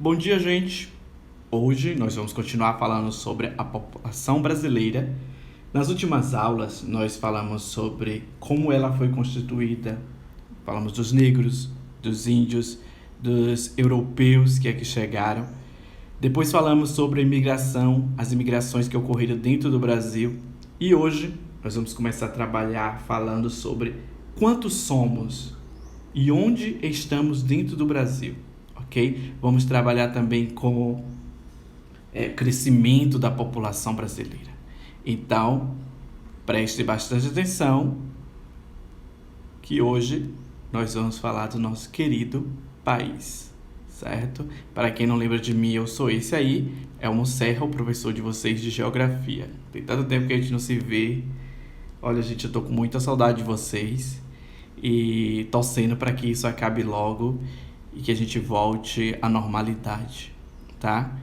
Bom dia, gente! Hoje nós vamos continuar falando sobre a população brasileira. Nas últimas aulas, nós falamos sobre como ela foi constituída, falamos dos negros, dos índios, dos europeus que aqui chegaram. Depois falamos sobre a imigração, as imigrações que ocorreram dentro do Brasil. E hoje nós vamos começar a trabalhar falando sobre quantos somos e onde estamos dentro do Brasil. Ok? Vamos trabalhar também com crescimento da população brasileira. Então, preste bastante atenção que hoje nós vamos falar do nosso querido país, certo? Para quem não lembra de mim, eu sou esse aí, Elmo Serra, o professor de vocês de Geografia. Tem tanto tempo que a gente não se vê. Olha, gente, eu tô com muita saudade de vocês e torcendo para que isso acabe logo e que a gente volte à normalidade, tá?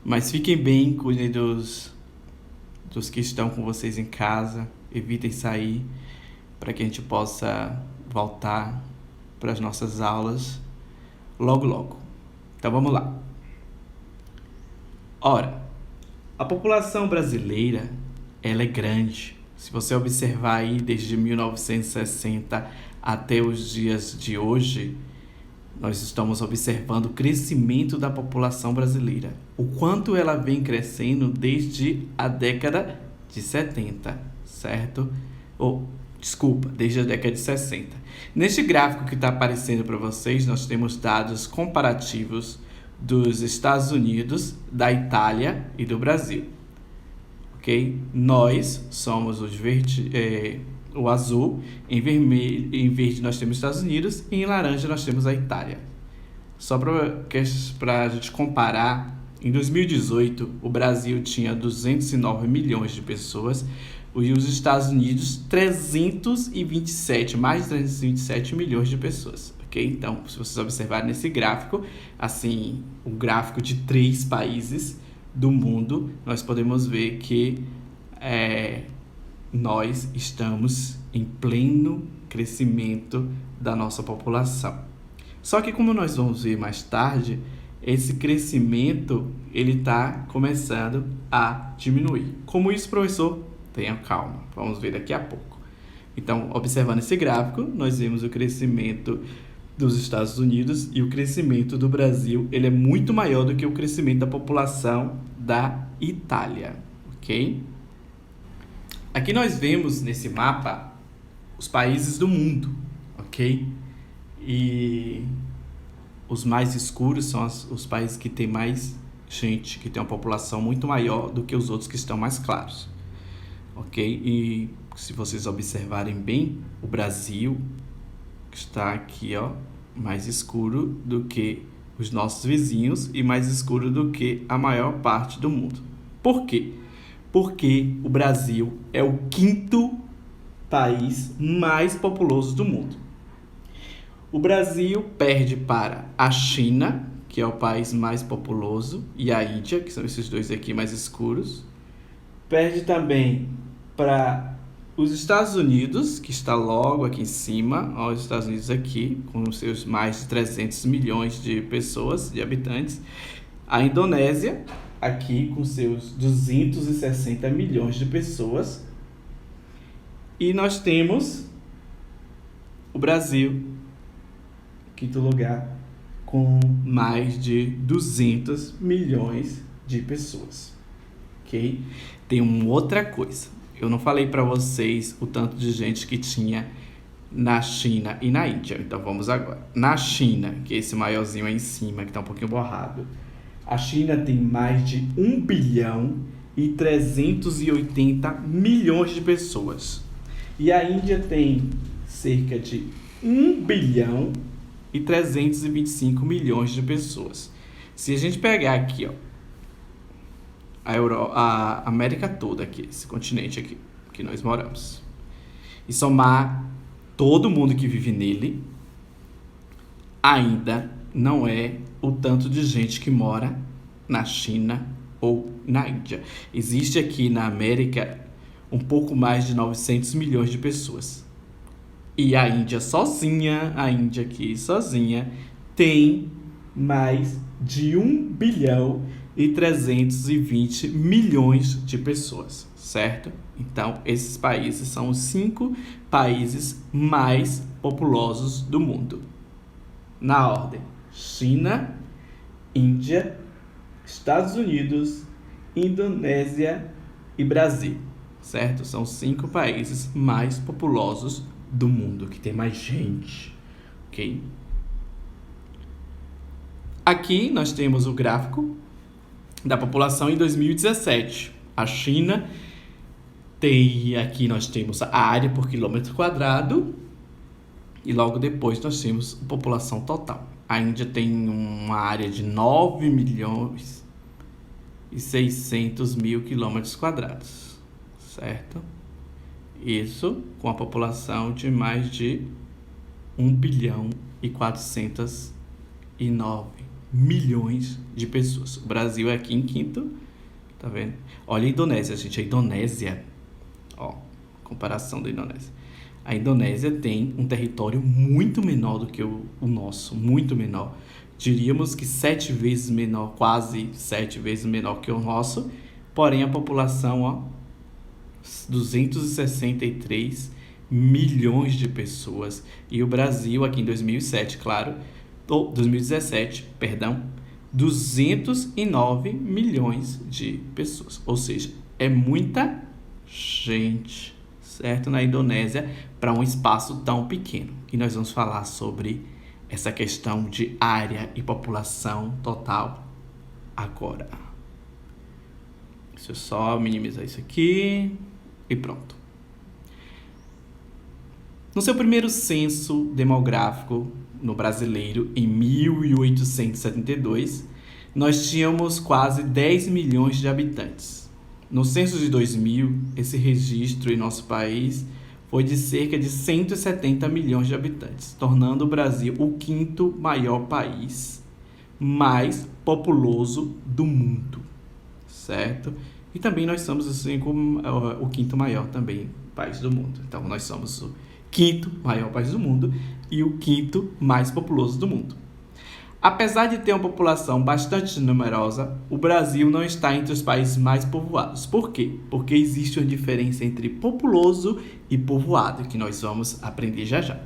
Mas fiquem bem, cuidem dos que estão com vocês em casa, evitem sair para que a gente possa voltar para as nossas aulas logo logo. Então vamos lá. Ora, a população brasileira, ela é grande. Se você observar aí desde 1960 até os dias de hoje, nós estamos observando o crescimento da população brasileira. O quanto ela vem crescendo desde a década de 70, certo? Desde a década de 60. Neste gráfico que está aparecendo para vocês, nós temos dados comparativos dos Estados Unidos, da Itália e do Brasil. Ok? Nós somos o azul, em verde nós temos os Estados Unidos e em laranja nós temos a Itália. Só para a gente comparar, em 2018 o Brasil tinha 209 milhões de pessoas e os Estados Unidos mais de 327 milhões de pessoas. Ok? Então, se vocês observarem nesse gráfico, assim, o gráfico de 3 países do mundo, nós podemos ver que nós estamos em pleno crescimento da nossa população. Só que, como nós vamos ver mais tarde, esse crescimento ele está começando a diminuir. Como isso, professor? Tenha calma, vamos ver daqui a pouco. Então, observando esse gráfico, nós vemos o crescimento dos Estados Unidos e o crescimento do Brasil, ele é muito maior do que o crescimento da população da Itália, ok? Aqui nós vemos nesse mapa os países do mundo, ok? E os mais escuros são os países que têm mais gente, que tem uma população muito maior do que os outros que estão mais claros, ok? E se vocês observarem bem, o Brasil está aqui, ó, mais escuro do que os nossos vizinhos e mais escuro do que a maior parte do mundo. Por quê? Porque o Brasil é o 5º país mais populoso do mundo. O Brasil perde para a China, que é o país mais populoso, e a Índia, que são esses dois aqui mais escuros. Perde também para os Estados Unidos, que está logo aqui em cima, ó, os Estados Unidos aqui, com seus mais de 300 milhões de pessoas, de habitantes. A Indonésia, aqui com seus 260 milhões de pessoas. E nós temos o Brasil, 5º lugar, com mais de 200 milhões de pessoas. Ok? Tem uma outra coisa. Eu não falei para vocês o tanto de gente que tinha na China e na Índia. Então vamos agora. Na China, que é esse maiorzinho aí em cima, que está um pouquinho borrado. A China tem mais de 1 bilhão e 380 milhões de pessoas. E a Índia tem cerca de 1 bilhão e 325 milhões de pessoas. Se a gente pegar aqui, ó, a América toda, aqui, esse continente aqui, que nós moramos, e somar todo mundo que vive nele, ainda não é o tanto de gente que mora na China ou na Índia. Existe aqui na América um pouco mais de 900 milhões de pessoas. E a Índia aqui sozinha, tem mais de 1,320 bilhão de pessoas, certo? Então, esses países são os 5 países mais populosos do mundo. Na ordem: China, Índia, Estados Unidos, Indonésia e Brasil, certo? São 5 países mais populosos do mundo, que tem mais gente, ok? Aqui nós temos o gráfico da população em 2017. A China tem, aqui nós temos a área por quilômetro quadrado e logo depois nós temos a população total. A Índia tem uma área de 9.600.000 quilômetros quadrados, certo? Isso com a população de mais de 1,409 bilhão de pessoas. O Brasil é aqui em quinto, tá vendo? Olha a Indonésia, gente. A Indonésia, ó, comparação da Indonésia. A Indonésia tem um território muito menor do que o nosso, muito menor. Diríamos que 7 vezes menor, quase 7 vezes menor que o nosso. Porém, a população, ó, 263 milhões de pessoas. E o Brasil, aqui em 2017, 209 milhões de pessoas. Ou seja, é muita gente, certo? Na Indonésia, para um espaço tão pequeno. E nós vamos falar sobre essa questão de área e população total agora. Deixa eu só minimizar isso aqui e pronto. No seu primeiro censo demográfico no brasileiro, em 1872, nós tínhamos quase 10 milhões de habitantes. No censo de 2000, esse registro em nosso país foi de cerca de 170 milhões de habitantes, tornando o Brasil o 5º maior país mais populoso do mundo, certo? E também nós somos o 5º maior também país do mundo. Então, nós somos o 5º maior país do mundo e o 5º mais populoso do mundo. Apesar de ter uma população bastante numerosa, o Brasil não está entre os países mais povoados. Por quê? Porque existe uma diferença entre populoso e povoado, que nós vamos aprender já já.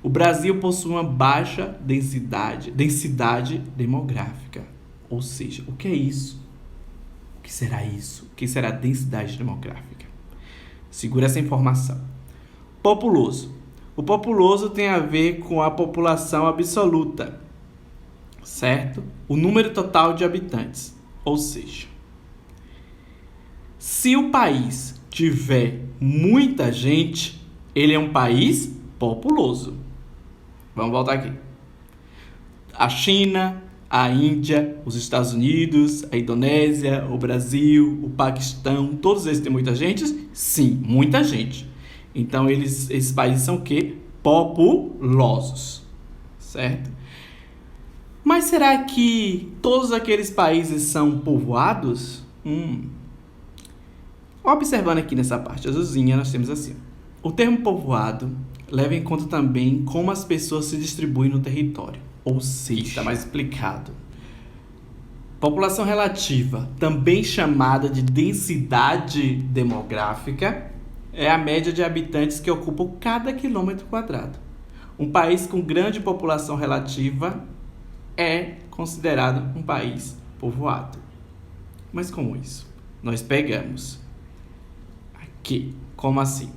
O Brasil possui uma baixa densidade demográfica. Ou seja, o que é isso? O que será isso? O que será densidade demográfica? Segura essa informação. Populoso. O populoso tem a ver com a população absoluta, certo? O número total de habitantes. Ou seja, se o país tiver muita gente, ele é um país populoso. Vamos voltar aqui. A China, a Índia, os Estados Unidos, a Indonésia, o Brasil, o Paquistão, todos eles têm muita gente? Sim, muita gente. Então, esses países são o quê? Populosos, certo? Mas será que todos aqueles países são povoados? Observando aqui nessa parte azulzinha, nós temos assim. O termo povoado leva em conta também como as pessoas se distribuem no território. Ou seja, está mais explicado. População relativa, também chamada de densidade demográfica, é a média de habitantes que ocupam cada quilômetro quadrado. Um país com grande população relativa é considerado um país povoado. Mas como isso? Nós pegamos aqui. Como assim?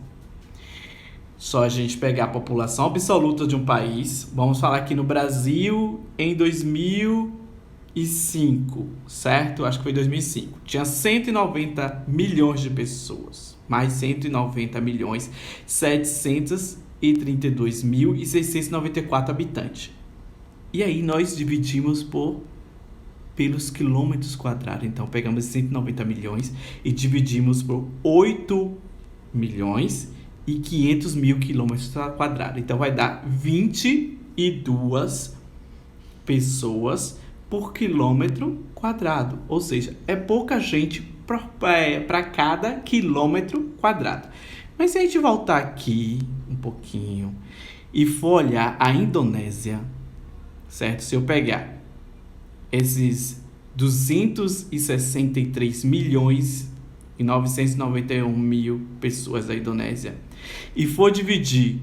Só a gente pegar a população absoluta de um país. Vamos falar aqui no Brasil em 2005, certo? Acho que foi 2005. Tinha 190 milhões de pessoas. Mais 190 milhões, 732.694 habitantes. E aí nós dividimos pelos quilômetros quadrados. Então, pegamos 190 milhões e dividimos por 8 milhões e 500 mil quilômetros quadrados. Então, vai dar 22 pessoas por quilômetro quadrado. Ou seja, é pouca gente para cada quilômetro quadrado. Mas se a gente voltar aqui um pouquinho e for olhar a Indonésia, certo? Se eu pegar esses 263 milhões e 991 mil pessoas da Indonésia e for dividir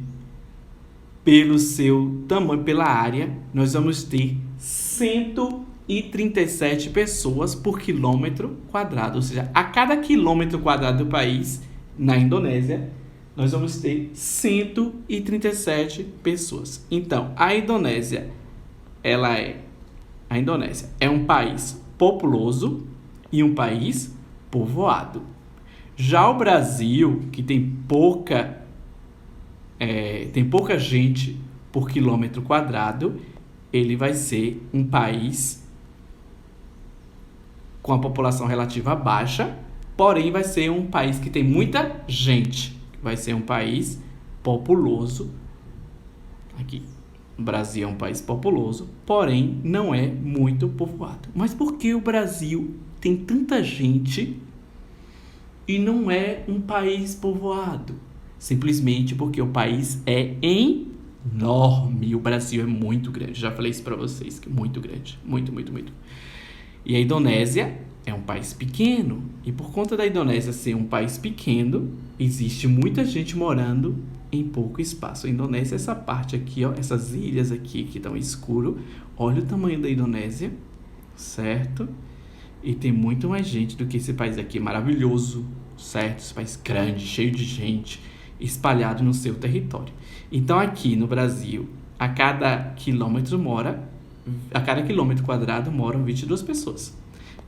pelo seu tamanho, pela área, nós vamos ter 137 pessoas por quilômetro quadrado. Ou seja, a cada quilômetro quadrado do país, na Indonésia, nós vamos ter 137 pessoas. Então, a Indonésia é um país populoso e um país povoado. Já o Brasil, que tem pouca gente por quilômetro quadrado, ele vai ser um país com a população relativa baixa, porém vai ser um país que tem muita gente. Vai ser um país populoso. Aqui, o Brasil é um país populoso, porém não é muito povoado. Mas por que o Brasil tem tanta gente e não é um país povoado? Simplesmente porque o país é enorme. O Brasil é muito grande. Já falei isso para vocês, que é muito grande. Muito, muito, muito. E a Indonésia é um país pequeno. E por conta da Indonésia ser um país pequeno, existe muita gente morando em pouco espaço. A Indonésia, essa parte aqui, ó, essas ilhas aqui que estão escuro, olha o tamanho da Indonésia, certo? E tem muito mais gente do que esse país aqui, maravilhoso, certo? Esse país grande, cheio de gente, espalhado no seu território. Então aqui no Brasil, a cada quilômetro quadrado moram 22 pessoas.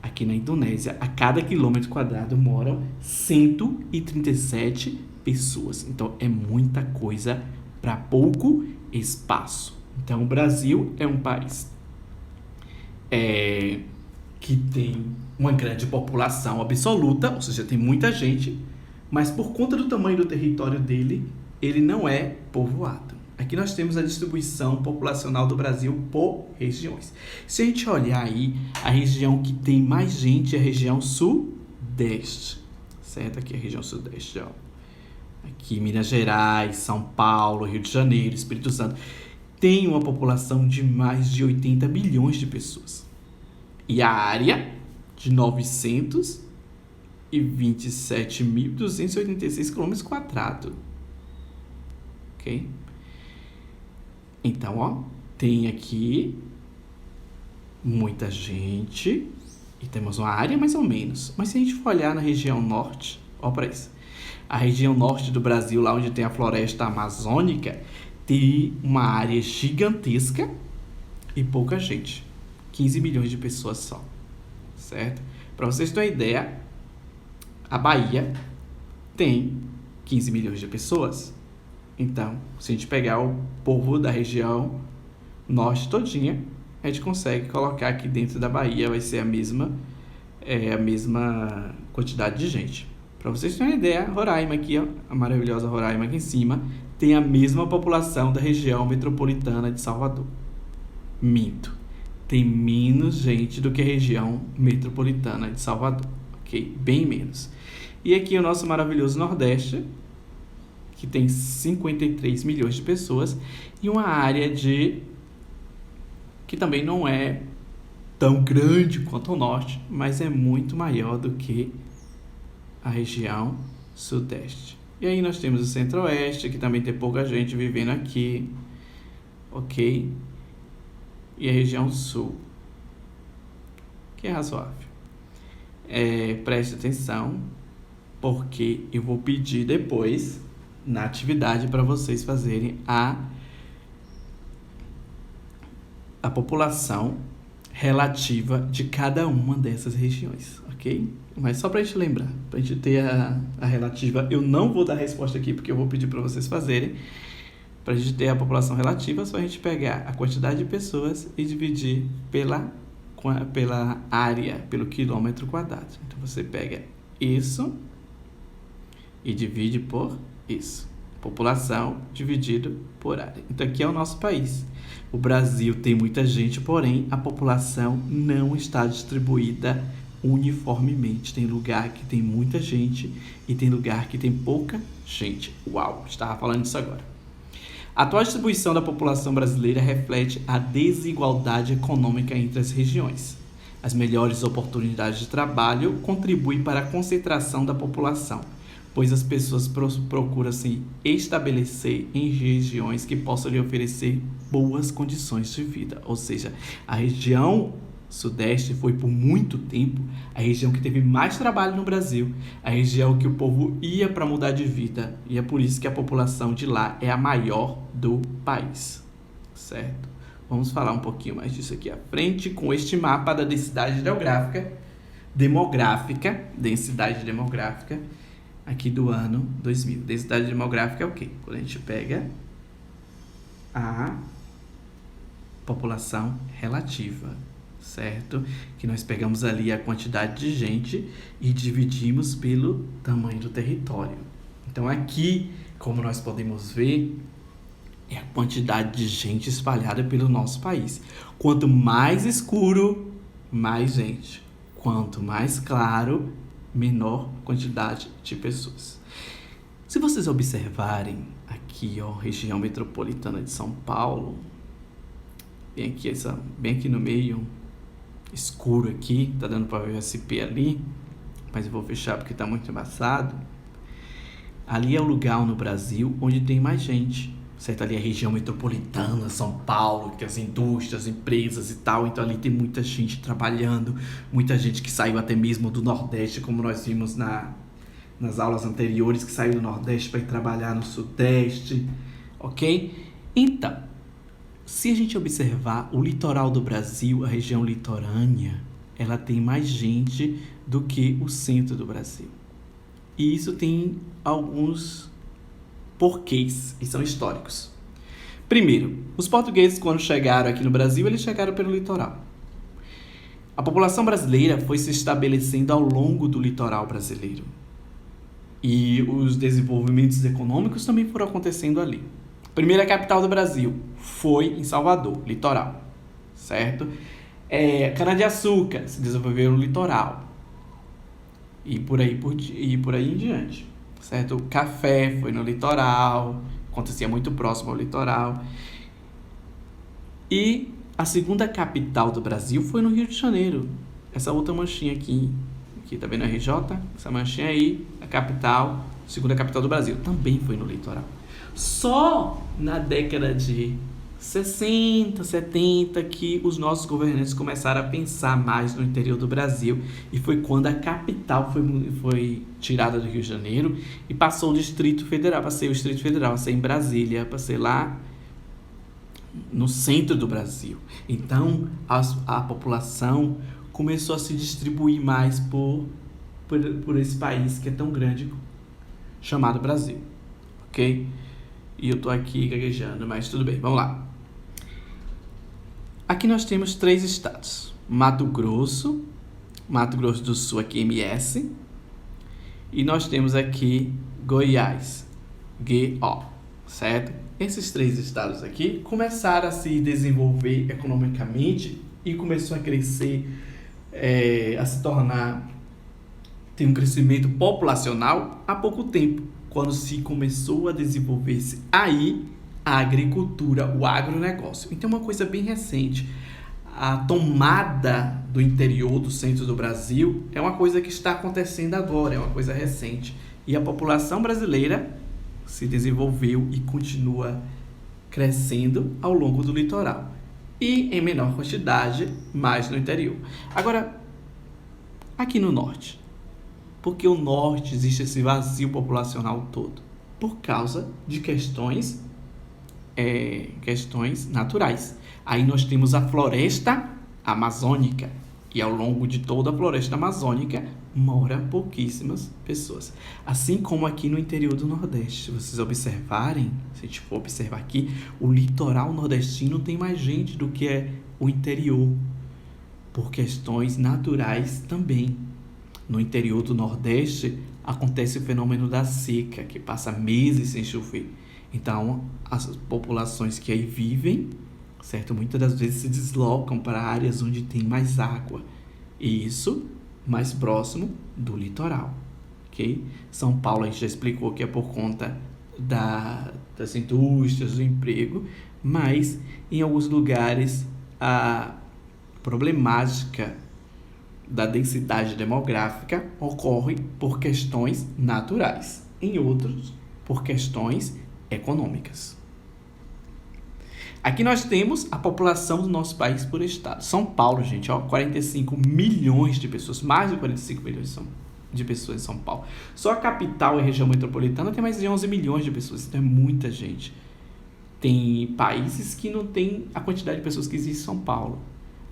Aqui na Indonésia, a cada quilômetro quadrado moram 137 pessoas. Então é muita coisa para pouco espaço. Então o Brasil é um país que tem uma grande população absoluta, ou seja, tem muita gente, mas por conta do tamanho do território dele, ele não é povoado. Aqui nós temos a distribuição populacional do Brasil por regiões. Se a gente olhar aí, a região que tem mais gente é a região sudeste, certo? Aqui é a região sudeste, ó. Aqui Minas Gerais, São Paulo, Rio de Janeiro, Espírito Santo, tem uma população de mais de 80 milhões de pessoas. E a área de 927.286 km². Ok? Então, ó, tem aqui muita gente e temos uma área mais ou menos. Mas se a gente for olhar na região norte, ó para isso. A região norte do Brasil, lá onde tem a floresta amazônica, tem uma área gigantesca e pouca gente. 15 milhões de pessoas só, certo? Para vocês terem uma ideia, a Bahia tem 15 milhões de pessoas. Então, se a gente pegar o povo da região norte todinha, a gente consegue colocar aqui dentro da Bahia, vai ser a mesma quantidade de gente. Para vocês terem uma ideia, Roraima aqui, ó, a maravilhosa Roraima aqui em cima, tem a mesma população da região metropolitana de Salvador. Minto. Tem menos gente do que a região metropolitana de Salvador, ok? Bem menos. E aqui o nosso maravilhoso Nordeste, que tem 53 milhões de pessoas e uma área que também não é tão grande quanto o norte, mas é muito maior do que a região sudeste. E aí nós temos o centro-oeste, que também tem pouca gente vivendo aqui, ok? E a região sul, que é razoável. Preste atenção, porque eu vou pedir depois na atividade para vocês fazerem a população relativa de cada uma dessas regiões, ok? Mas só para a gente lembrar, para a gente ter a relativa, eu não vou dar a resposta aqui porque eu vou pedir para vocês fazerem. Para a gente ter a população relativa, é só a gente pegar a quantidade de pessoas e dividir pela área, pelo quilômetro quadrado. Então você pega isso e divide por isso. População dividido por área. Então aqui é o nosso país. O Brasil tem muita gente, porém a população não está distribuída uniformemente. Tem lugar que tem muita gente e tem lugar que tem pouca gente. Uau, estava falando disso agora. A atual distribuição da população brasileira reflete a desigualdade econômica entre as regiões. As melhores oportunidades de trabalho contribuem para a concentração da população, pois as pessoas procuram se estabelecer em regiões que possam lhe oferecer boas condições de vida. Ou seja, a região Sudeste foi por muito tempo a região que teve mais trabalho no Brasil, a região que o povo ia para mudar de vida, e é por isso que a população de lá é a maior do país, certo? Vamos falar um pouquinho mais disso aqui à frente com este mapa da densidade demográfica aqui do ano 2000. Densidade demográfica é o quê? Quando a gente pega a população relativa, certo? Que nós pegamos ali a quantidade de gente e dividimos pelo tamanho do território. Então aqui, como nós podemos ver, é a quantidade de gente espalhada pelo nosso país. Quanto mais escuro, mais gente. Quanto mais claro, menor quantidade de pessoas. Se vocês observarem aqui, ó, região metropolitana de São Paulo, bem aqui no meio, escuro aqui, tá dando para ver o SP ali, mas eu vou fechar porque tá muito embaçado. Ali é o lugar no Brasil onde tem mais gente, certo? Ali é a região metropolitana, São Paulo, que tem as indústrias, empresas e tal, então ali tem muita gente trabalhando, muita gente que saiu até mesmo do Nordeste, como nós vimos nas aulas anteriores, que saiu do Nordeste para ir trabalhar no Sudeste, ok? Então, se a gente observar o litoral do Brasil, a região litorânea, ela tem mais gente do que o centro do Brasil. E isso tem alguns porquês, e são históricos. Primeiro, os portugueses, quando chegaram aqui no Brasil, eles chegaram pelo litoral. A população brasileira foi se estabelecendo ao longo do litoral brasileiro. E os desenvolvimentos econômicos também foram acontecendo ali. Primeira capital do Brasil foi em Salvador, litoral, certo? Cana-de-açúcar se desenvolveu no litoral e por aí em diante, certo? O café foi no litoral, acontecia muito próximo ao litoral. E a segunda capital do Brasil foi no Rio de Janeiro. Essa outra manchinha aqui tá vendo a RJ? Essa manchinha aí, a capital, segunda capital do Brasil, também foi no litoral. Só na década de 60, 70 que os nossos governantes começaram a pensar mais no interior do Brasil, e foi quando a capital foi tirada do Rio de Janeiro e passou o Distrito Federal, para ser o Distrito Federal, para ser em Brasília, para ser lá no centro do Brasil. Então a população começou a se distribuir mais por esse país que é tão grande, chamado Brasil, ok? E eu tô aqui gaguejando, mas tudo bem, vamos lá. Aqui nós temos 3 estados. Mato Grosso do Sul, aqui MS. E nós temos aqui Goiás, GO, certo? Esses 3 estados aqui começaram a se desenvolver economicamente e começou a crescer, a se tornar, ter um crescimento populacional há pouco tempo, quando se começou a desenvolver-se aí a agricultura, o agronegócio. Então, uma coisa bem recente. A tomada do interior, do centro do Brasil, é uma coisa que está acontecendo agora, é uma coisa recente. E a população brasileira se desenvolveu e continua crescendo ao longo do litoral. E em menor quantidade, mais no interior. Agora, aqui no norte. Porque o norte existe esse vazio populacional todo? Por causa de questões naturais. Aí nós temos a floresta amazônica, e ao longo de toda a floresta amazônica mora pouquíssimas pessoas. Assim como aqui no interior do Nordeste, se vocês observarem, se a gente for observar aqui, o litoral nordestino tem mais gente do que o interior, por questões naturais também. No interior do Nordeste acontece o fenômeno da seca, que passa meses sem chover. Então, as populações que aí vivem, certo, muitas das vezes se deslocam para áreas onde tem mais água. E isso mais próximo do litoral, ok? São Paulo, a gente já explicou que é por conta das indústrias, do emprego, mas em alguns lugares a problemática da densidade demográfica ocorre por questões naturais, em outros por questões econômicas. Aqui nós temos a população do nosso país por estado. São Paulo, gente, 45 milhões de pessoas, mais de 45 milhões de pessoas em São Paulo. Só a capital e região metropolitana tem mais de 11 milhões de pessoas, então é muita gente. Tem países que não tem a quantidade de pessoas que existe em São Paulo.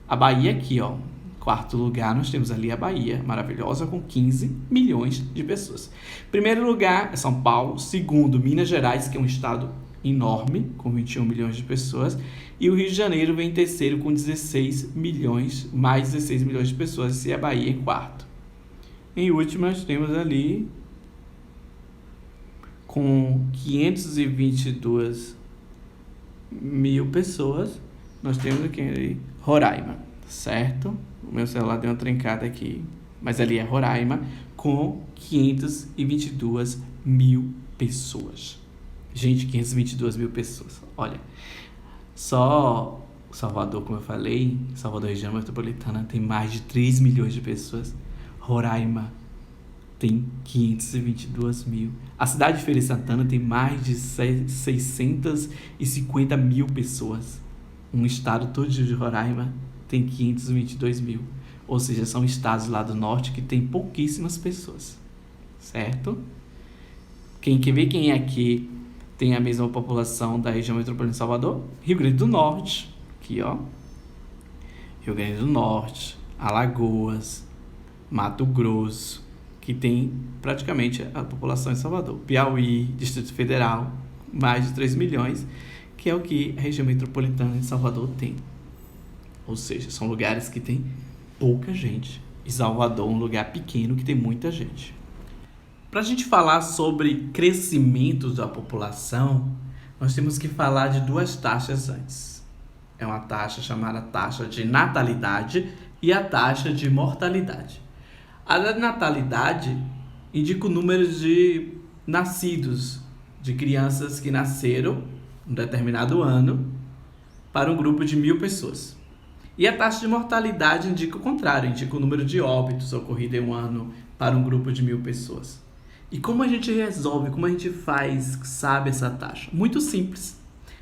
A Bahia aqui, quarto lugar, nós temos ali a Bahia, maravilhosa, com 15 milhões de pessoas. Primeiro lugar é São Paulo. Segundo, Minas Gerais, que é um estado enorme, com 21 milhões de pessoas. E o Rio de Janeiro vem em terceiro, com 16 milhões, mais 16 milhões de pessoas, e a Bahia em quarto. Em último, nós temos ali, com 522 mil pessoas, nós temos aqui Roraima, certo? O meu celular deu uma trincada aqui, mas ali é Roraima, com 522 mil pessoas. Gente, 522 mil pessoas. Olha, só Salvador, como eu falei, Salvador região metropolitana tem mais de 3 milhões de pessoas. Roraima tem 522 mil. A cidade de Feira de Santana tem mais de 650 mil pessoas. Um estado todo de Roraima tem 522 mil. Ou seja, são estados lá do norte que tem pouquíssimas pessoas. Certo? Quem quer ver quem é aqui tem a mesma população da região metropolitana de Salvador? Rio Grande do Norte. Aqui, Rio Grande do Norte, Alagoas, Mato Grosso, que tem praticamente a população em Salvador. Piauí, Distrito Federal, mais de 3 milhões, que é o que a região metropolitana de Salvador tem. Ou seja, são lugares que tem pouca gente. E Salvador é um lugar pequeno que tem muita gente. Para a gente falar sobre crescimento da população, nós temos que falar de duas taxas antes. É uma taxa chamada taxa de natalidade e a taxa de mortalidade. A da natalidade indica o número de nascidos, de crianças que nasceram em um determinado ano para um grupo de 1.000 pessoas. E a taxa de mortalidade indica o contrário, indica o número de óbitos ocorridos em um ano para um grupo de 1.000 pessoas. E como a gente resolve, como a gente sabe essa taxa? Muito simples.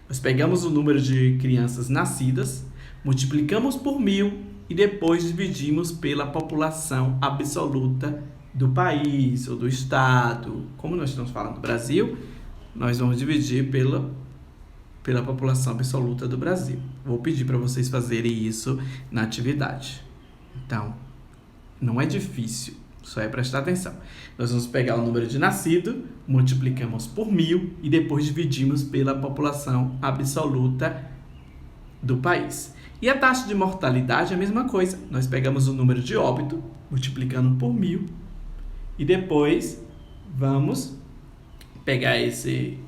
Nós pegamos o número de crianças nascidas, multiplicamos por 1.000 e depois dividimos pela população absoluta do país ou do estado. Como nós estamos falando do Brasil, nós vamos dividir pela população absoluta do Brasil. Vou pedir para vocês fazerem isso na atividade. Então, não é difícil, só é prestar atenção. Nós vamos pegar o número de nascido, multiplicamos por 1.000 e depois dividimos pela população absoluta do país. E a taxa de mortalidade é a mesma coisa. Nós pegamos o número de óbito, multiplicando por 1.000 e depois vamos pegar esse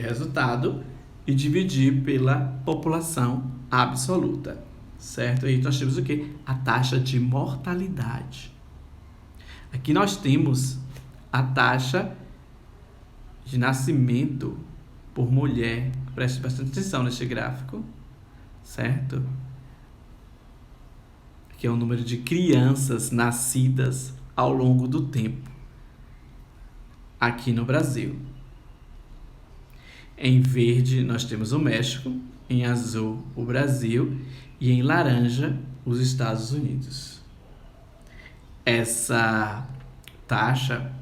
resultado e dividir pela população absoluta, certo? Aí nós temos o quê? A taxa de mortalidade. Aqui nós temos a taxa de nascimento por mulher. Preste bastante atenção neste gráfico, certo? Aqui é o número de crianças nascidas ao longo do tempo aqui no Brasil. Em verde nós temos o México, em azul o Brasil e em laranja os Estados Unidos. Essa taxa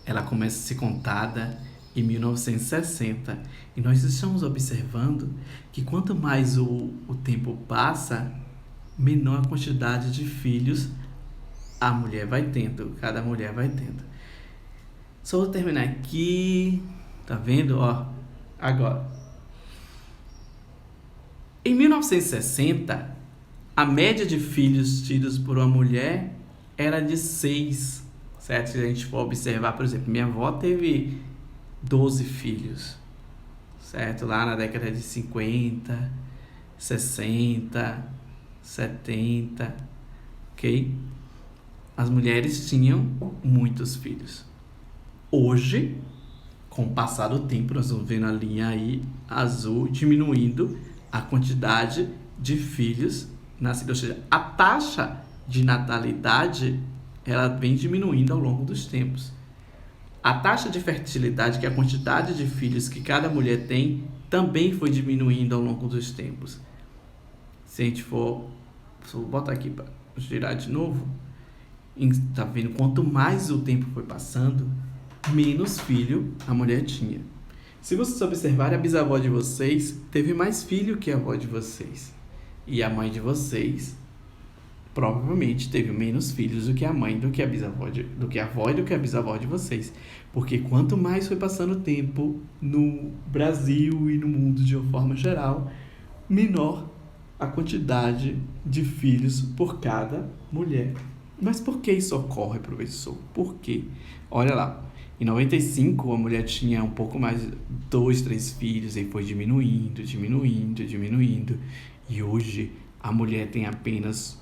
ela começa a ser contada em 1960 e nós estamos observando que quanto mais o tempo passa, menor a quantidade de filhos a mulher vai tendo, cada mulher vai tendo. Só vou terminar aqui. Tá vendo? Agora. Em 1960, a média de filhos tidos por uma mulher era de 6, certo? Se a gente for observar, por exemplo, minha avó teve 12 filhos, certo? Lá na década de 50, 60, 70, ok? As mulheres tinham muitos filhos. Hoje, Com o passar do tempo, nós vamos vendo a linha aí azul diminuindo a quantidade de filhos nascidos. Ou seja, a taxa de natalidade ela vem diminuindo ao longo dos tempos. A taxa de fertilidade, que é a quantidade de filhos que cada mulher tem, também foi diminuindo ao longo dos tempos. Se a gente for vou botar aqui para girar de novo, tá vendo? Quanto mais o tempo foi passando, menos filho a mulher tinha. Se vocês observarem, a bisavó de vocês teve mais filho que a avó de vocês. E a mãe de vocês provavelmente teve menos filhos do que a mãe, do que a bisavó, do que a avó e do que a bisavó de vocês. Porque quanto mais foi passando o tempo no Brasil e no mundo de uma forma geral, menor a quantidade de filhos por cada mulher. Mas por que isso ocorre, professor? Por quê? Olha lá, em 95 a mulher tinha um pouco mais, 2, 3 filhos, e foi diminuindo. E hoje a mulher tem apenas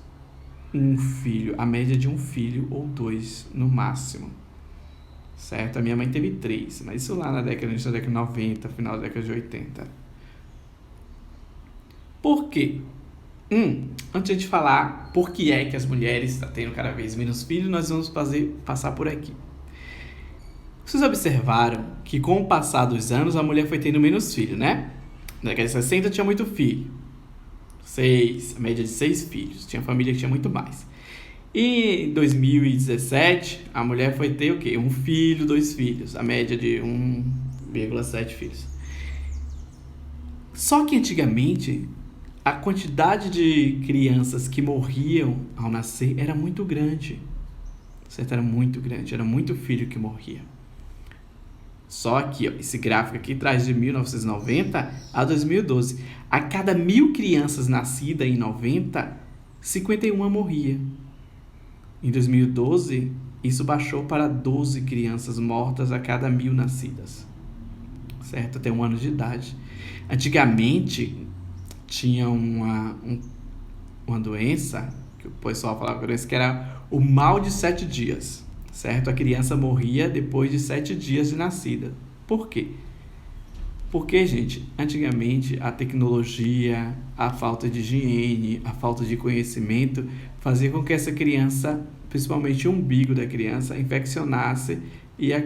um filho, a média de um filho ou 2 no máximo. Certo? A minha mãe teve 3, mas isso lá na década de 90, final da década de 80. Por quê? Antes de falar por que é que as mulheres estão tendo cada vez menos filhos, nós vamos passar por aqui. Vocês observaram que com o passar dos anos a mulher foi tendo menos filhos, né? Na década de 60 tinha muito filho. A média de 6 filhos. Tinha família que tinha muito mais. E em 2017, a mulher foi ter o quê? 1 filho, 2 filhos. A média de 1,7 filhos. Só que antigamente, a quantidade de crianças que morriam ao nascer era muito grande. Certo? Era muito grande. Era muito filho que morria. Só aqui, ó, esse gráfico aqui traz de 1990 a 2012. A cada 1.000 crianças nascidas em 90, 51 morria. Em 2012, isso baixou para 12 crianças mortas a cada 1.000 nascidas. Certo? Até 1 ano de idade. Antigamente, tinha uma doença, que o pessoal falava que era o mal de 7 dias. Certo? A criança morria depois de 7 dias de nascida. Por quê? Porque, gente, antigamente a tecnologia, a falta de higiene, a falta de conhecimento fazia com que essa criança, principalmente o umbigo da criança, infeccionasse e a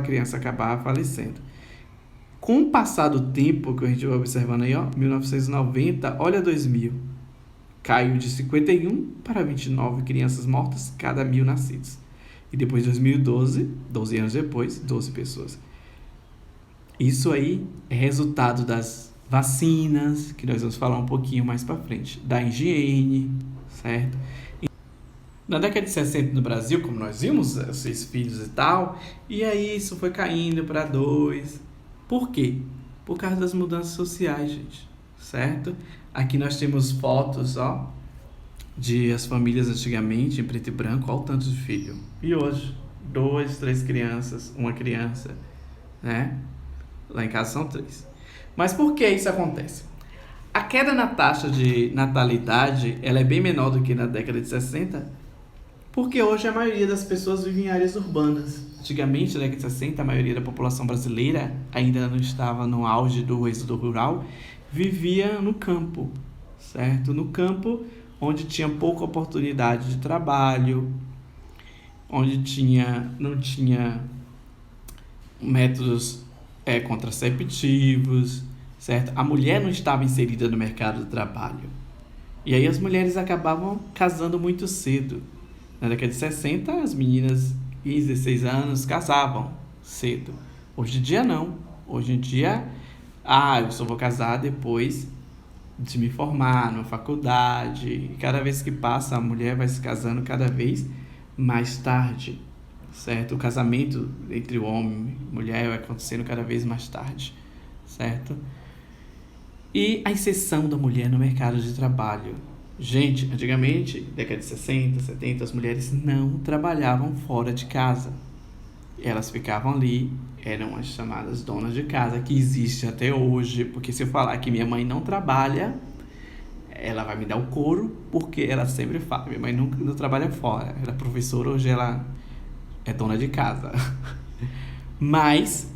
criança acabava falecendo. Com o passar do tempo, que a gente vai observando aí, 1990, olha 2000, caiu de 51 para 29 crianças mortas cada 1.000 nascidos. E depois de 2012, 12 anos depois, 12 pessoas. Isso aí é resultado das vacinas, que nós vamos falar um pouquinho mais para frente, da higiene, certo? Na década de 60 no Brasil, como nós vimos, 6 filhos e tal, e aí isso foi caindo para 2. Por quê? Por causa das mudanças sociais, gente, certo? Aqui nós temos fotos, de as famílias antigamente, em preto e branco, olha o tanto de filho. E hoje, 2, 3 crianças, 1 criança, né? Lá em casa são 3. Mas por que isso acontece? A queda na taxa de natalidade, ela é bem menor do que na década de 60, porque hoje a maioria das pessoas vive em áreas urbanas. Antigamente, na década de 60, a maioria da população brasileira ainda não estava no auge do êxodo rural, vivia no campo, certo? No campo, onde tinha pouca oportunidade de trabalho, onde não tinha métodos contraceptivos, certo? A mulher não estava inserida no mercado do trabalho. E aí as mulheres acabavam casando muito cedo. Na década de 60, as meninas de 15, 16 anos casavam cedo. Hoje em dia não. Hoje em dia, eu só vou casar depois de me formar numa faculdade. E cada vez que passa, a mulher vai se casando cada vez mais tarde, certo? O casamento entre o homem e mulher vai acontecendo cada vez mais tarde, certo? E a inserção da mulher no mercado de trabalho. Gente, antigamente, década de 60, 70, as mulheres não trabalhavam fora de casa. Elas ficavam ali, eram as chamadas donas de casa, que existe até hoje, porque se eu falar que minha mãe não trabalha, ela vai me dar o couro, porque ela sempre fala, minha mãe não trabalha fora, ela é professora, hoje ela é dona de casa. Mas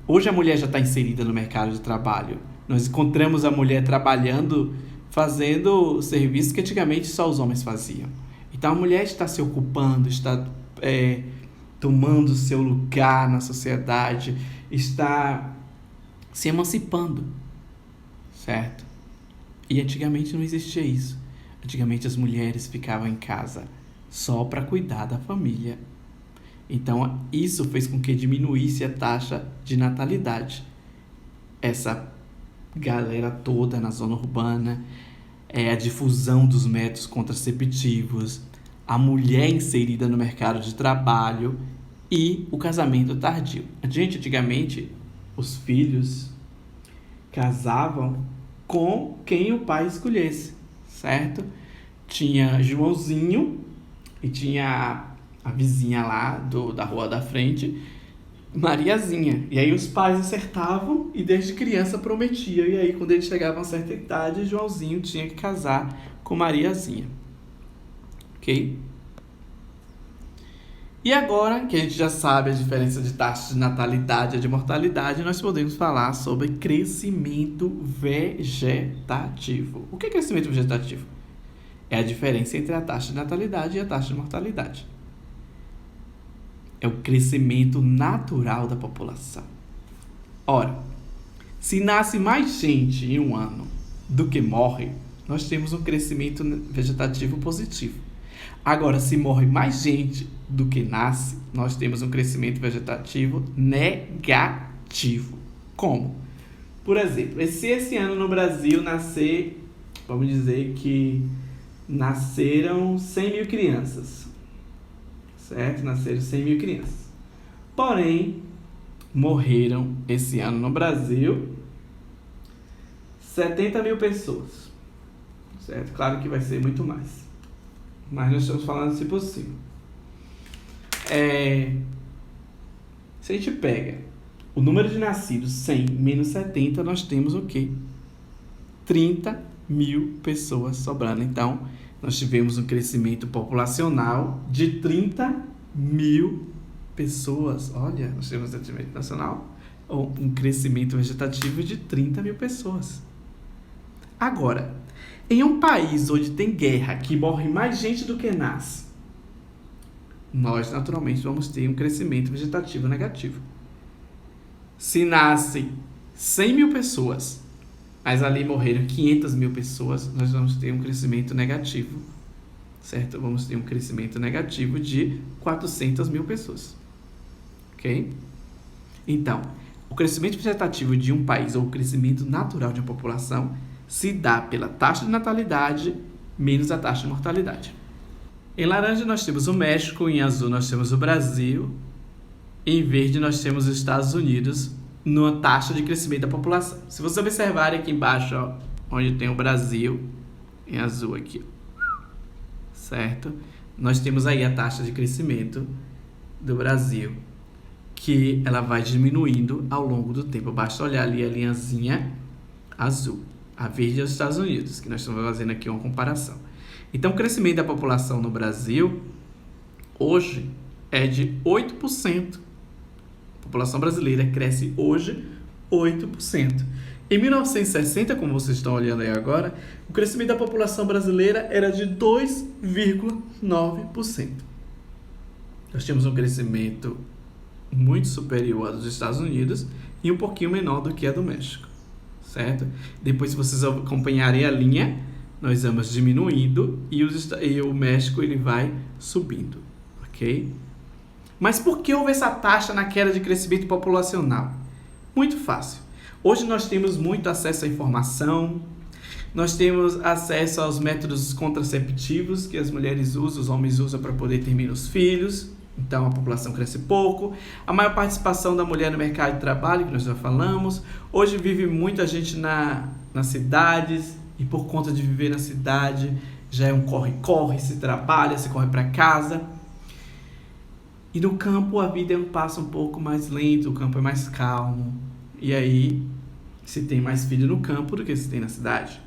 Hoje a mulher já está inserida no mercado de trabalho. Nós encontramos a mulher trabalhando, fazendo serviços que antigamente só os homens faziam. Então a mulher está se ocupando, está tomando seu lugar na sociedade, está se emancipando, certo? E antigamente não existia isso. Antigamente as mulheres ficavam em casa só para cuidar da família. Então isso fez com que diminuísse a taxa de natalidade. Essa galera toda na zona urbana, a difusão dos métodos contraceptivos, a mulher inserida no mercado de trabalho e o casamento tardio. Antigamente, os filhos casavam com quem o pai escolhesse, certo? Tinha Joãozinho e tinha a vizinha lá da rua da frente, Mariazinha. E aí os pais acertavam e desde criança prometiam. E aí quando eles chegavam a certa idade, Joãozinho tinha que casar com Mariazinha. Ok? E agora que a gente já sabe a diferença de taxa de natalidade e de mortalidade, nós podemos falar sobre crescimento vegetativo. O que é crescimento vegetativo? É a diferença entre a taxa de natalidade e a taxa de mortalidade. É o crescimento natural da população. Ora, se nasce mais gente em um ano do que morre, nós temos um crescimento vegetativo positivo. Agora, se morre mais gente do que nasce, nós temos um crescimento vegetativo negativo. Como? Por exemplo, se esse ano no Brasil nascer, vamos dizer que nasceram 100 mil crianças, certo? Nasceram 100 mil crianças. Porém, morreram esse ano no Brasil 70 mil pessoas, certo? Claro que vai ser muito mais, mas nós estamos falando assim por cima. Se a gente pega o número de nascidos 100 menos 70, nós temos o quê? 30 mil pessoas sobrando. Então, nós tivemos um crescimento populacional de 30 mil pessoas. Olha, nós tivemos um crescimento nacional, um crescimento vegetativo de 30 mil pessoas. Agora, em um país onde tem guerra, que morre mais gente do que nasce, nós naturalmente vamos ter um crescimento vegetativo negativo. Se nascem 100 mil pessoas, mas ali morreram 500 mil pessoas, nós vamos ter um crescimento negativo, certo? Vamos ter um crescimento negativo de 400 mil pessoas, ok? Então, o crescimento vegetativo de um país, ou o crescimento natural de uma população, se dá pela taxa de natalidade menos a taxa de mortalidade. Em laranja nós temos o México, em azul nós temos o Brasil, em verde nós temos os Estados Unidos, numa taxa de crescimento da população. Se vocês observarem aqui embaixo, ó, onde tem o Brasil, em azul aqui, certo? Nós temos aí a taxa de crescimento do Brasil, que ela vai diminuindo ao longo do tempo. Basta olhar ali a linhazinha azul. A verde é os Estados Unidos, que nós estamos fazendo aqui uma comparação. Então, o crescimento da população no Brasil, hoje, é de 8%. A população brasileira cresce hoje 8%. Em 1960, como vocês estão olhando aí agora, o crescimento da população brasileira era de 2,9%. Nós tínhamos um crescimento muito superior ao dos Estados Unidos e um pouquinho menor do que a do México, certo? Depois, se vocês acompanharem a linha, nós vamos diminuindo e o México ele vai subindo, ok? Mas por que houve essa taxa na queda de crescimento populacional? Muito fácil. Hoje nós temos muito acesso à informação, nós temos acesso aos métodos contraceptivos que as mulheres usam, os homens usam para poder ter menos filhos, então a população cresce pouco. A maior participação da mulher no mercado de trabalho, que nós já falamos. Hoje vive muita gente nas cidades e por conta de viver na cidade já é um corre-corre, se trabalha, se corre para casa. E no campo a vida passa um pouco mais lento, o campo é mais calmo. E aí se tem mais filho no campo do que se tem na cidade.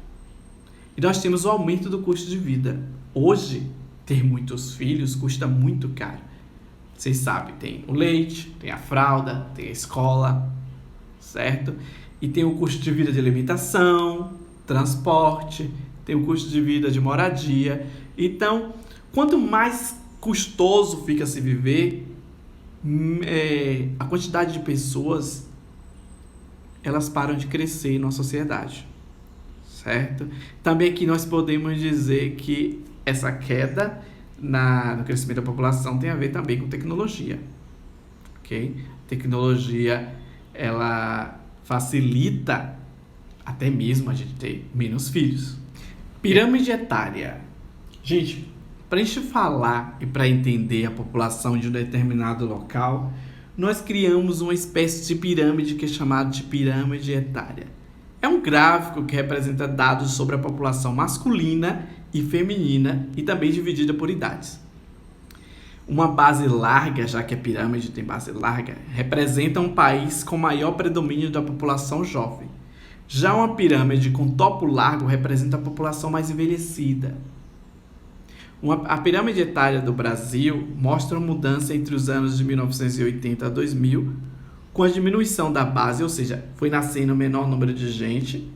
E nós temos o aumento do custo de vida. Hoje, ter muitos filhos custa muito caro. Vocês sabem, tem o leite, tem a fralda, tem a escola, certo? E tem o custo de vida de alimentação, transporte, tem o custo de vida de moradia. Então, quanto mais custoso fica se viver, a quantidade de pessoas, elas param de crescer na sociedade, certo? Também aqui nós podemos dizer que essa queda no crescimento da população tem a ver também com tecnologia, ok? Tecnologia, ela facilita até mesmo a gente ter menos filhos. Pirâmide etária. Gente, para a gente falar e para entender a população de um determinado local, nós criamos uma espécie de pirâmide que é chamada de pirâmide etária. É um gráfico que representa dados sobre a população masculina e feminina e também dividida por idades. Uma base larga, já que a pirâmide tem base larga, representa um país com maior predomínio da população jovem. Já uma pirâmide com topo largo representa a população mais envelhecida. A pirâmide etária do Brasil mostra uma mudança entre os anos de 1980 a 2000, com a diminuição da base, ou seja, foi nascendo o menor número de gente,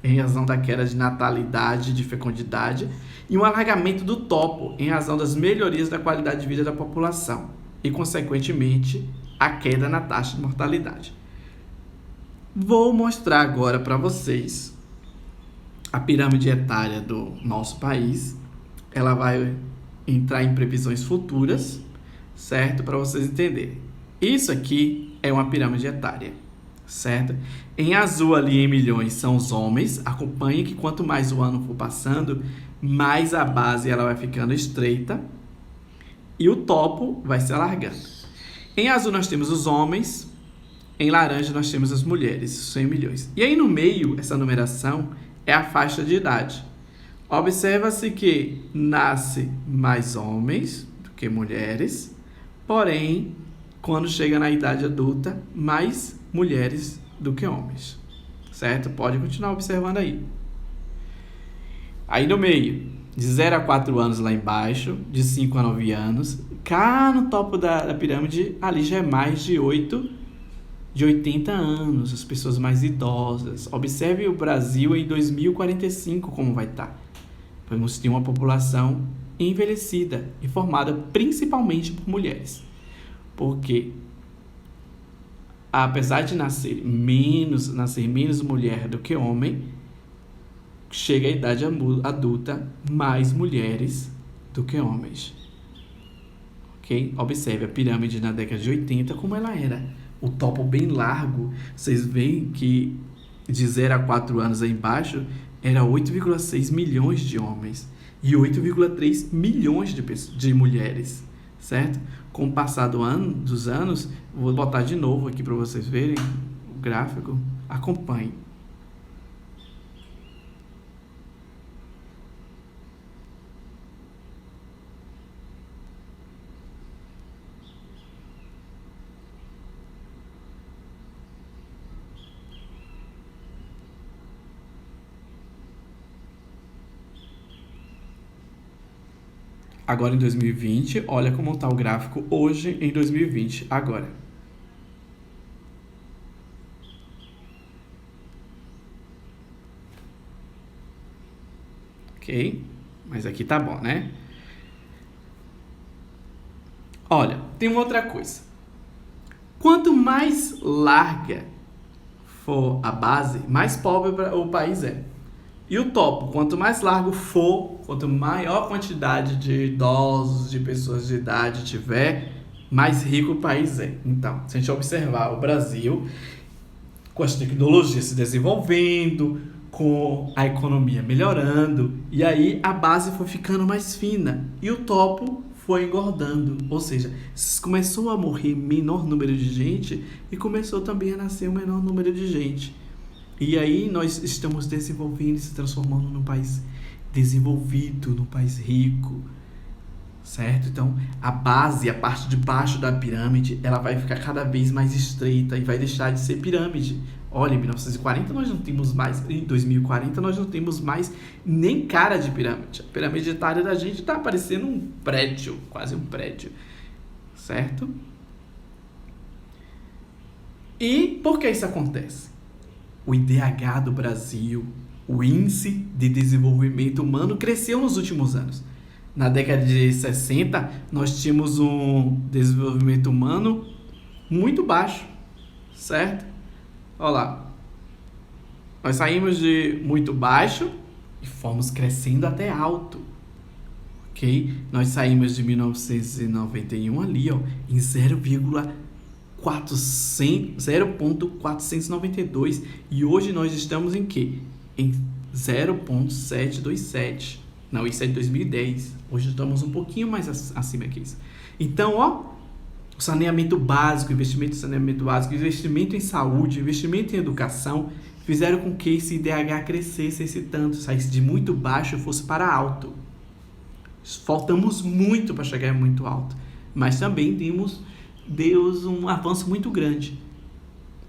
em razão da queda de natalidade e de fecundidade, e um alargamento do topo, em razão das melhorias da qualidade de vida da população, e, consequentemente, a queda na taxa de mortalidade. Vou mostrar agora para vocês a pirâmide etária do nosso país. Ela vai entrar em previsões futuras, certo? Para vocês entenderem. Isso aqui é uma pirâmide etária, certo? Em azul ali em milhões são os homens. Acompanhe que quanto mais o ano for passando, mais a base ela vai ficando estreita e o topo vai se alargando. Em azul nós temos os homens, em laranja nós temos as mulheres, 100 milhões. E aí no meio, essa numeração é a faixa de idade. Observa-se que nasce mais homens do que mulheres, porém, quando chega na idade adulta, mais mulheres do que homens, certo? Pode continuar observando aí. Aí no meio, de 0 a 4 anos lá embaixo, de 5 a 9 anos, cá no topo da pirâmide, ali já é mais de 80 anos, as pessoas mais idosas. Observe o Brasil em 2045 como vai estar. Vamos ter uma população envelhecida e formada principalmente por mulheres. Porque, apesar de nascer menos mulher do que homem, chega a idade adulta mais mulheres do que homens. Ok? Observe a pirâmide na década de 80 como ela era. O topo bem largo. Vocês veem que de 0 a 4 anos aí embaixo era 8,6 milhões de homens e 8,3 milhões de mulheres, certo? Com o passar dos anos, vou botar de novo aqui para vocês verem o gráfico. Acompanhe. Agora em 2020, olha como está o gráfico hoje em 2020, agora. Ok? Mas aqui tá bom, né? Olha, tem uma outra coisa. Quanto mais larga for a base, mais pobre o país é. E o topo, quanto mais largo for, quanto maior quantidade de idosos, de pessoas de idade tiver, mais rico o país é. Então, se a gente observar o Brasil, com as tecnologias se desenvolvendo, com a economia melhorando, e aí a base foi ficando mais fina e o topo foi engordando. Ou seja, começou a morrer menor número de gente e começou também a nascer um menor número de gente. E aí nós estamos desenvolvendo e se transformando num país desenvolvido, num país rico, certo? Então, a base, a parte de baixo da pirâmide, ela vai ficar cada vez mais estreita e vai deixar de ser pirâmide. Olha, em 1940 nós não temos mais, em 2040 nós não temos mais nem cara de pirâmide. A pirâmide etária da gente está parecendo um prédio, quase um prédio, certo? E por que isso acontece? O IDH do Brasil, o Índice de Desenvolvimento Humano, cresceu nos últimos anos. Na década de 60, nós tínhamos um desenvolvimento humano muito baixo, certo? Olha lá. Nós saímos de muito baixo e fomos crescendo até alto. Ok? Nós saímos de 1991 ali, ó, em 0,492 e hoje nós estamos em quê? Em 0,727. Não, isso é de 2010. Hoje estamos um pouquinho mais acima que isso. Então, ó, o saneamento básico, investimento em saneamento básico, investimento em saúde, investimento em educação fizeram com que esse IDH crescesse esse tanto, saísse de muito baixo e fosse para alto. Faltamos muito para chegar muito alto, mas também deu um avanço muito grande,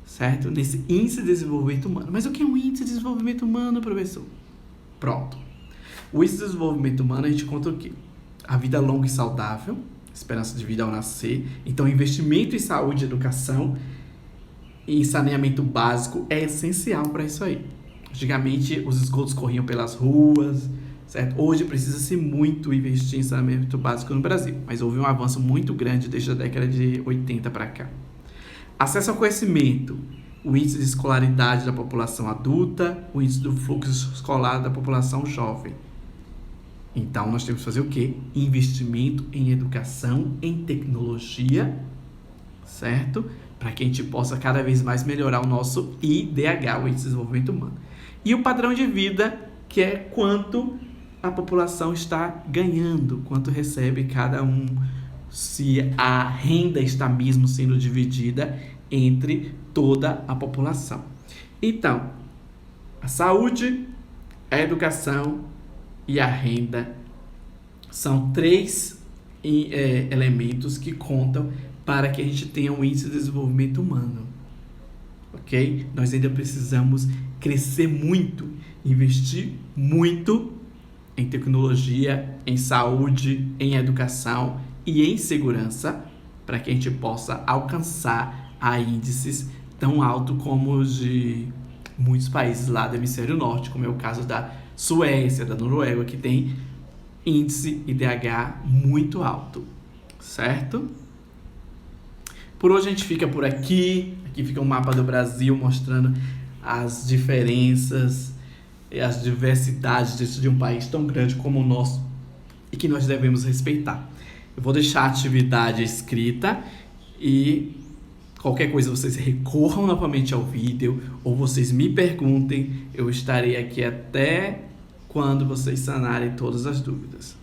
certo? Nesse índice de desenvolvimento humano. Mas o que é um índice de desenvolvimento humano, professor? Pronto. O índice de desenvolvimento humano a gente conta o quê? A vida longa e saudável, esperança de vida ao nascer. Então, investimento em saúde e educação e em saneamento básico é essencial para isso aí. Antigamente, os esgotos corriam pelas ruas, certo? Hoje precisa-se muito investir em saneamento básico no Brasil, mas houve um avanço muito grande desde a década de 80 para cá. Acesso ao conhecimento, o índice de escolaridade da população adulta, o índice do fluxo escolar da população jovem. Então, nós temos que fazer o quê? Investimento em educação, em tecnologia, certo? Para que a gente possa cada vez mais melhorar o nosso IDH, o Índice de Desenvolvimento Humano. E o padrão de vida, que é quanto a população está ganhando, quanto recebe cada um, se a renda está mesmo sendo dividida entre toda a população. Então, a saúde, a educação e a renda são três elementos que contam para que a gente tenha um índice de desenvolvimento humano, ok? Nós ainda precisamos crescer muito, investir muito em tecnologia, em saúde, em educação e em segurança, para que a gente possa alcançar índices tão altos como os de muitos países lá do hemisfério norte, como é o caso da Suécia, da Noruega, que tem índice IDH muito alto, certo? Por hoje a gente fica por aqui. Aqui fica um mapa do Brasil mostrando as diferenças e as diversidades dentro de um país tão grande como o nosso e que nós devemos respeitar. Eu vou deixar a atividade escrita e qualquer coisa vocês recorram novamente ao vídeo ou vocês me perguntem. Eu estarei aqui até quando vocês sanarem todas as dúvidas.